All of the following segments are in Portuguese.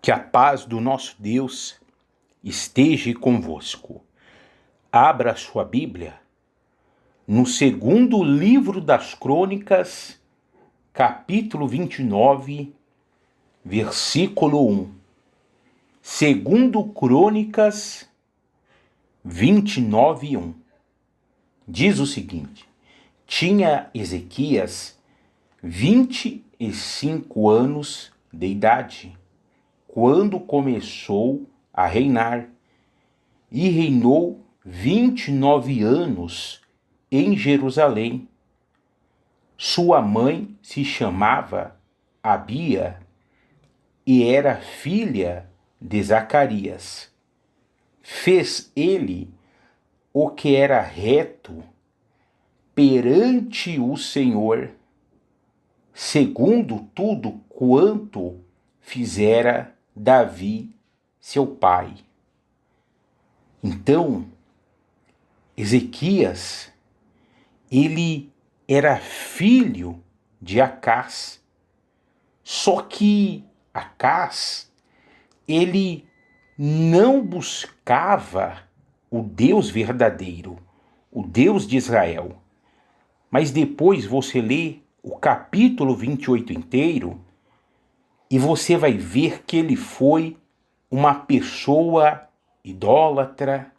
Que a paz do nosso Deus esteja convosco. Abra sua Bíblia no segundo livro das Crônicas, capítulo 29, versículo 1. Segundo Crônicas 29, 1. Diz o seguinte: tinha Ezequias 25 anos de idade quando começou a reinar, e reinou 29 anos em Jerusalém. Sua mãe se chamava Abia e era filha de Zacarias. Fez ele o que era reto perante o Senhor, segundo tudo quanto fizera Davi, seu pai. Então, Ezequias, ele era filho de Acás. Só que Acás, ele não buscava o Deus verdadeiro, o Deus de Israel. Mas depois você lê o capítulo 28 inteiro e você vai ver que ele foi uma pessoa idólatra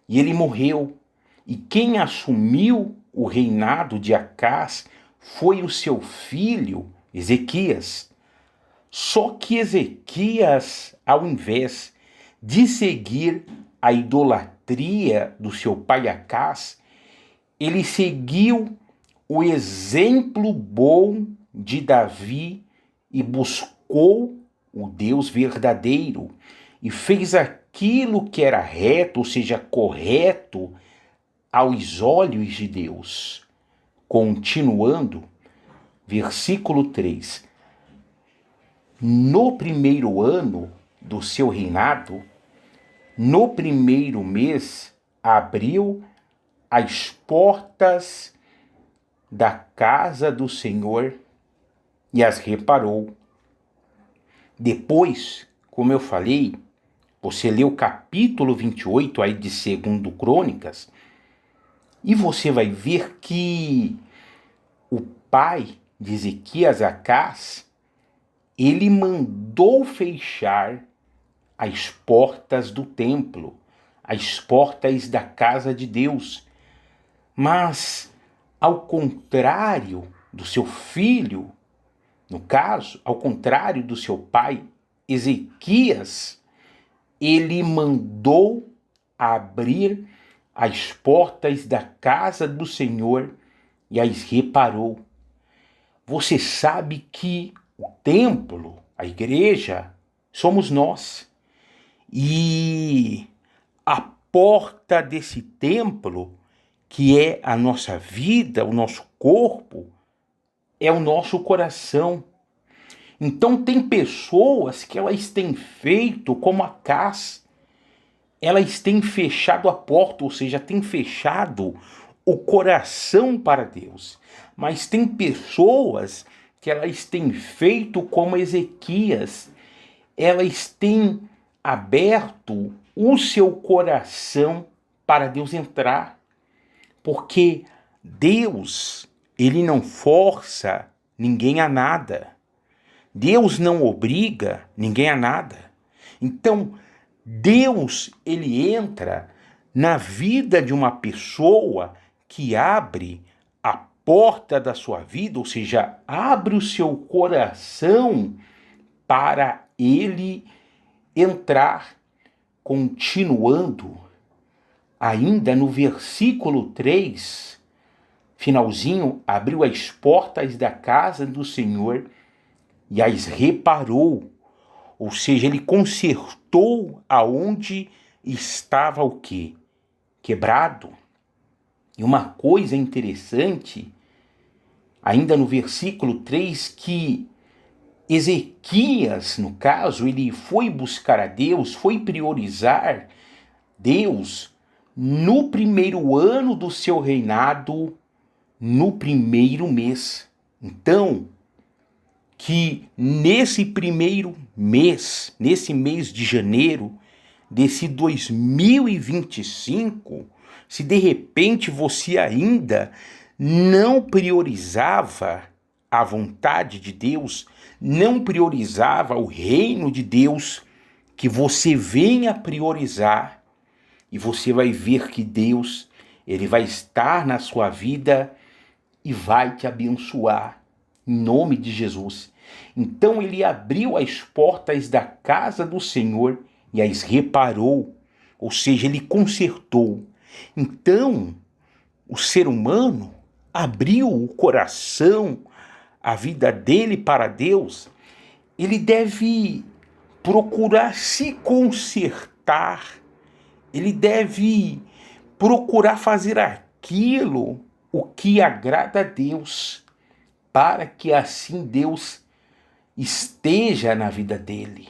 e ele morreu. E quem assumiu o reinado de Acás foi o seu filho Ezequias. Só que Ezequias, ao invés de seguir a idolatria do seu pai Acás, ele seguiu o exemplo bom de Davi e buscou o Deus verdadeiro e fez aquilo que era reto, ou seja, correto aos olhos de Deus. Continuando, versículo 3. No primeiro ano do seu reinado, no primeiro mês, abriu as portas da casa do Senhor e as reparou. Depois, como eu falei, você lê o capítulo 28 aí de 2 Crônicas e você vai ver que o pai de Ezequias, Acás, ele mandou fechar as portas do templo, as portas da casa de Deus. Mas, ao contrário do seu filho, no caso, ao contrário do seu pai, Ezequias, ele mandou abrir as portas da casa do Senhor e as reparou. Você sabe que o templo, a igreja, somos nós. E a porta desse templo, que é a nossa vida, o nosso corpo, é o nosso coração. Então tem pessoas que elas têm feito como Acás, elas têm fechado a porta, ou seja, têm fechado o coração para Deus. Mas tem pessoas que elas têm feito como Ezequias, elas têm aberto o seu coração para Deus entrar. Porque Deus, ele não força ninguém a nada. Deus não obriga ninguém a nada. Então, Deus, ele entra na vida de uma pessoa que abre a porta da sua vida, ou seja, abre o seu coração para ele entrar. Continuando, ainda no versículo 3, finalzinho, abriu as portas da casa do Senhor e as reparou. Ou seja, ele consertou aonde estava o quê? Quebrado. E uma coisa interessante, ainda no versículo 3, que Ezequias, no caso, ele foi buscar a Deus, foi priorizar Deus no primeiro ano do seu reinado, no primeiro mês. Então, que nesse primeiro mês, nesse mês de janeiro desse 2025, se de repente você ainda não priorizava a vontade de Deus, não priorizava o reino de Deus, que você venha priorizar, e você vai ver que Deus, ele vai estar na sua vida e vai te abençoar, em nome de Jesus. Então ele abriu as portas da casa do Senhor e as reparou, ou seja, ele consertou. Então, o ser humano abriu o coração, a vida dele para Deus, ele deve procurar se consertar, ele deve procurar fazer aquilo o que agrada a Deus, para que assim Deus esteja na vida dele.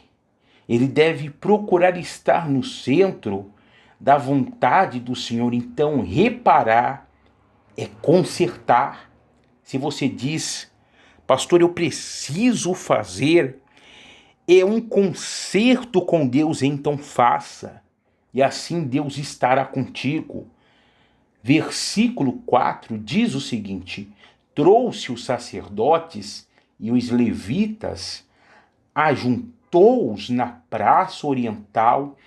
Ele deve procurar estar no centro da vontade do Senhor. Então, reparar é consertar. Se você diz, pastor, eu preciso fazer, é um conserto com Deus, então faça, e assim Deus estará contigo. Versículo 4 diz o seguinte: trouxe os sacerdotes e os levitas, ajuntou-os na praça oriental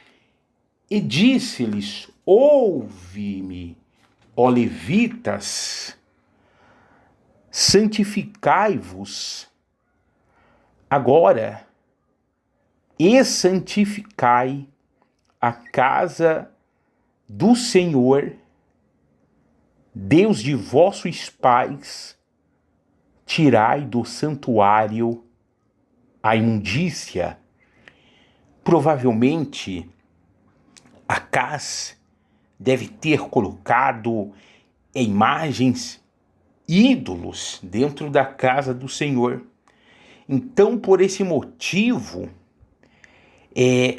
e disse-lhes: ouve-me, ó levitas, santificai-vos agora e santificai a casa do Senhor, Deus de vossos pais, tirai do santuário a imundícia. Provavelmente, Acás deve ter colocado imagens, ídolos dentro da casa do Senhor. Então, por esse motivo,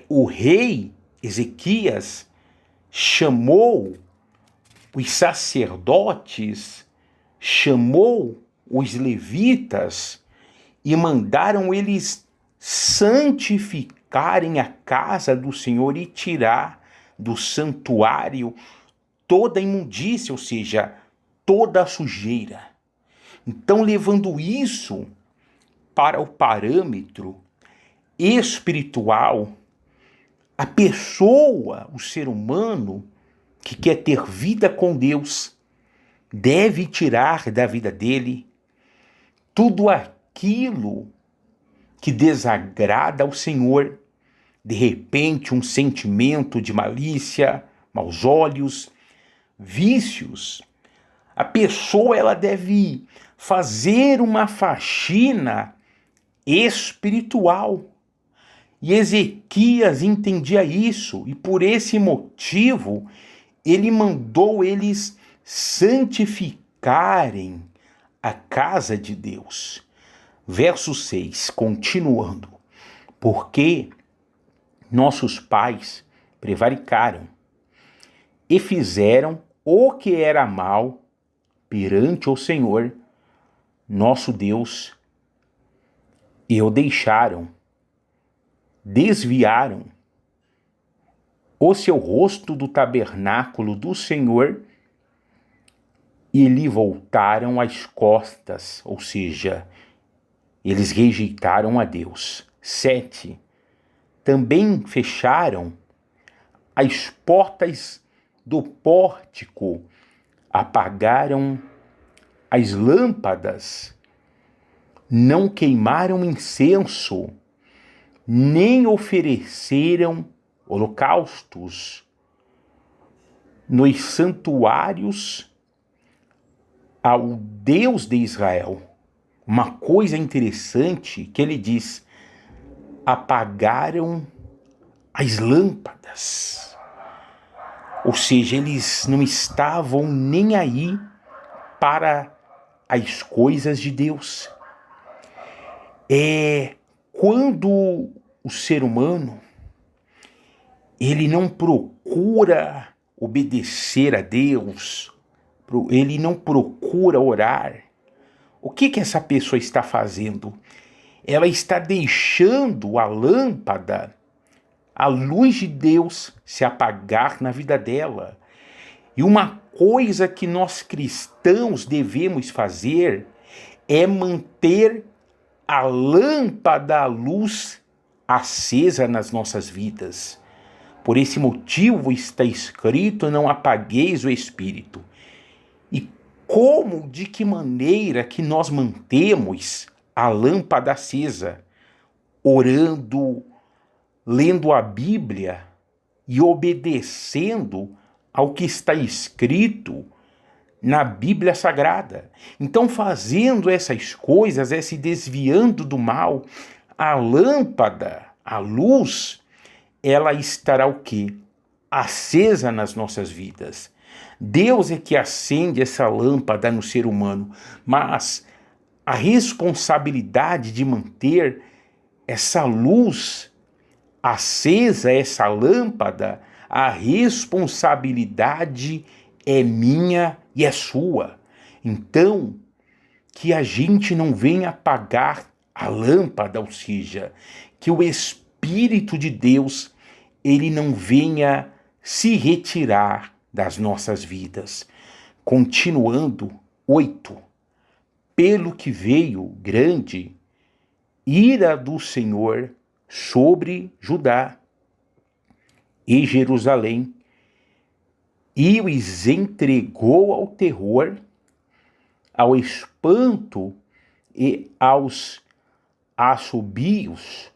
o rei Ezequias chamou os sacerdotes, chamou os levitas e mandaram eles santificarem a casa do Senhor e tirar do santuário toda a imundícia, ou seja, toda a sujeira. Então, levando isso para o parâmetro espiritual, a pessoa, o ser humano que quer ter vida com Deus, deve tirar da vida dele tudo aquilo que desagrada ao Senhor. De repente, um sentimento de malícia, maus olhos, vícios. A pessoa, ela deve fazer uma faxina espiritual. E Ezequias entendia isso, e por esse motivo ele mandou eles santificarem a casa de Deus. Verso 6, continuando: porque nossos pais prevaricaram e fizeram o que era mal perante o Senhor, nosso Deus, e o deixaram, desviaram o seu rosto do tabernáculo do Senhor e lhe voltaram as costas, ou seja, eles rejeitaram a Deus. 7. Também fecharam as portas do pórtico, apagaram as lâmpadas, não queimaram incenso, nem ofereceram holocaustos nos santuários ao Deus de Israel. Uma coisa interessante que ele diz: apagaram as lâmpadas. Ou seja, eles não estavam nem aí para as coisas de Deus. Quando o ser humano ele não procura obedecer a Deus, ele não procura orar, o que essa pessoa está fazendo? ela está deixando a lâmpada, a luz de Deus, se apagar na vida dela. E uma coisa que nós cristãos devemos fazer é manter a lâmpada, a luz acesa nas nossas vidas. Por esse motivo está escrito: não apagueis o espírito. E como, de que maneira que nós mantemos a lâmpada acesa? Orando, lendo a Bíblia e obedecendo ao que está escrito na Bíblia Sagrada. Então, fazendo essas coisas, se desviando do mal, a lâmpada, a luz, ela estará o quê? Acesa nas nossas vidas. Deus é que acende essa lâmpada no ser humano, mas a responsabilidade de manter essa luz acesa, essa lâmpada, a responsabilidade é minha e é sua. Então, que a gente não venha apagar a lâmpada, ou seja, que o Espírito de Deus, ele não venha se retirar das nossas vidas. Continuando, 8. Pelo que veio grande ira do Senhor sobre Judá e Jerusalém, e os entregou ao terror, ao espanto e aos assobios,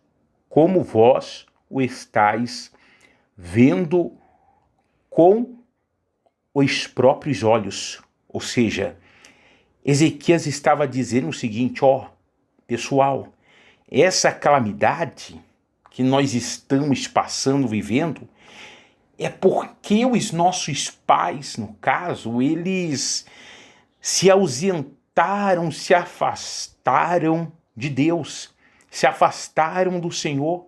como vós o estáis vendo com os próprios olhos. Ou seja, Ezequias estava dizendo o seguinte: pessoal, essa calamidade que nós estamos passando, vivendo, é porque os nossos pais, no caso, eles se ausentaram, se afastaram de Deus, se afastaram do Senhor.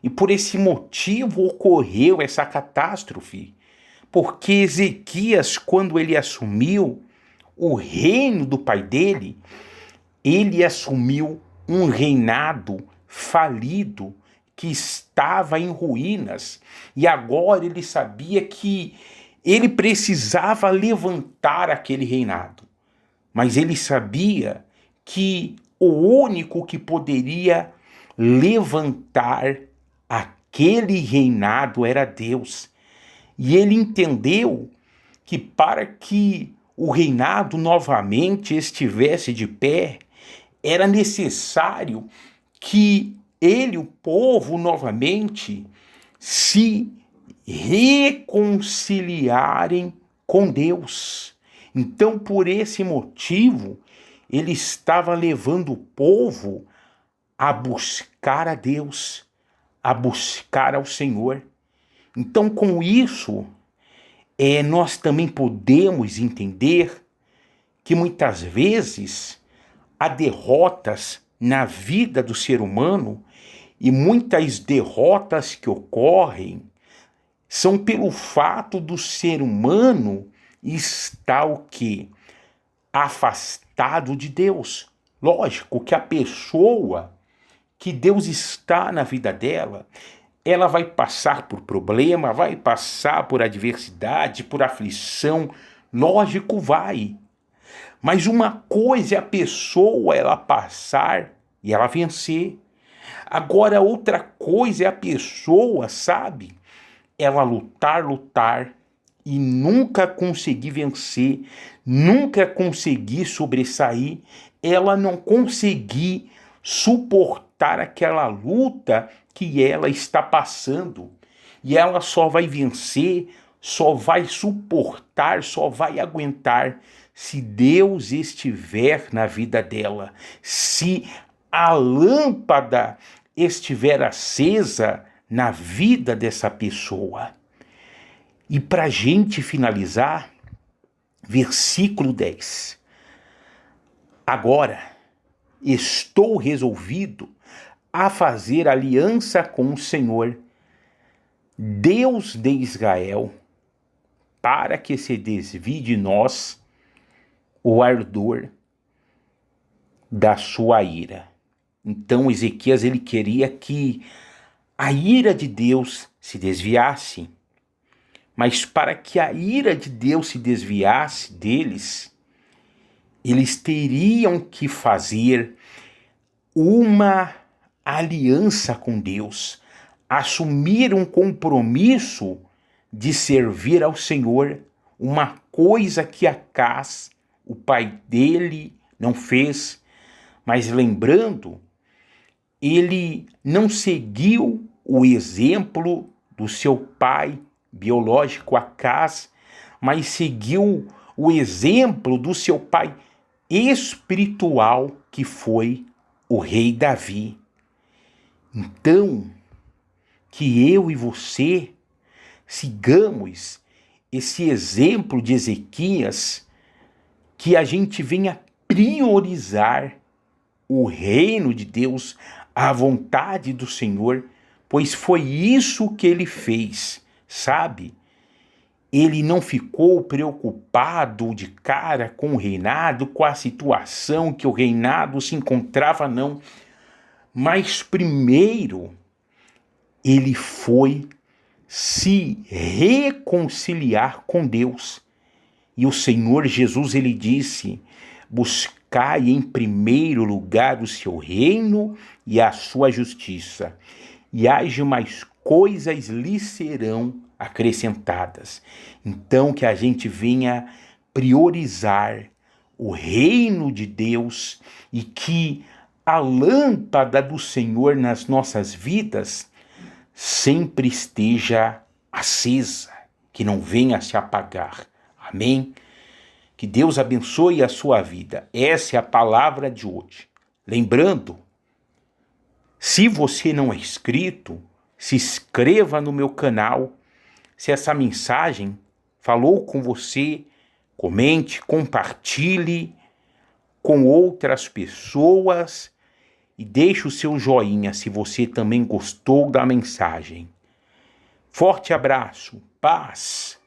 E por esse motivo ocorreu essa catástrofe. Porque Ezequias, quando ele assumiu o reino do pai dele, ele assumiu um reinado falido, que estava em ruínas, e agora ele sabia que ele precisava levantar aquele reinado. Mas ele sabia que o único que poderia levantar aquele reinado era Deus. E ele entendeu que para que o reinado novamente estivesse de pé, era necessário que ele, o povo, novamente se reconciliarem com Deus. Então, por esse motivo, ele estava levando o povo a buscar a Deus, a buscar ao Senhor. Então, com isso, nós também podemos entender que muitas vezes há derrotas na vida do ser humano, e muitas derrotas que ocorrem são pelo fato do ser humano estar o quê? Afastado de Deus. Lógico que a pessoa que Deus está na vida dela, ela vai passar por problema, vai passar por adversidade, por aflição, lógico, vai. Mas uma coisa é a pessoa ela passar e ela vencer. Agora outra coisa é a pessoa, sabe? Ela lutar e nunca conseguir vencer, nunca conseguir sobressair, ela não conseguir suportar aquela luta que ela está passando. E ela só vai vencer, só vai suportar, só vai aguentar se Deus estiver na vida dela, se a lâmpada estiver acesa na vida dessa pessoa. E para a gente finalizar, versículo 10. Agora estou resolvido a fazer aliança com o Senhor, Deus de Israel, para que se desvie de nós o ardor da sua ira. Então Ezequias ele queria que a ira de Deus se desviasse. Mas para que a ira de Deus se desviasse deles, eles teriam que fazer uma aliança com Deus, assumir um compromisso de servir ao Senhor, uma coisa que Acaz, o pai dele, não fez. Mas lembrando, ele não seguiu o exemplo do seu pai biológico Acaz, mas seguiu o exemplo do seu pai espiritual, que foi o rei Davi. Então, que eu e você sigamos esse exemplo de Ezequias, que a gente venha priorizar o reino de Deus, a vontade do Senhor, pois foi isso que ele fez, sabe? Ele não ficou preocupado de cara com o reinado, com a situação que o reinado se encontrava, não. Mas primeiro, ele foi se reconciliar com Deus. E o Senhor Jesus, ele disse: buscai em primeiro lugar o seu reino e a sua justiça, e as demais coisas lhe serão acrescentadas. Então que a gente venha priorizar o reino de Deus e que a lâmpada do Senhor nas nossas vidas sempre esteja acesa, que não venha a se apagar. Amém? Que Deus abençoe a sua vida. Essa é a palavra de hoje. Lembrando, se você não é inscrito, se inscreva no meu canal. Se essa mensagem falou com você, comente, compartilhe com outras pessoas e deixe o seu joinha se você também gostou da mensagem. Forte abraço, paz.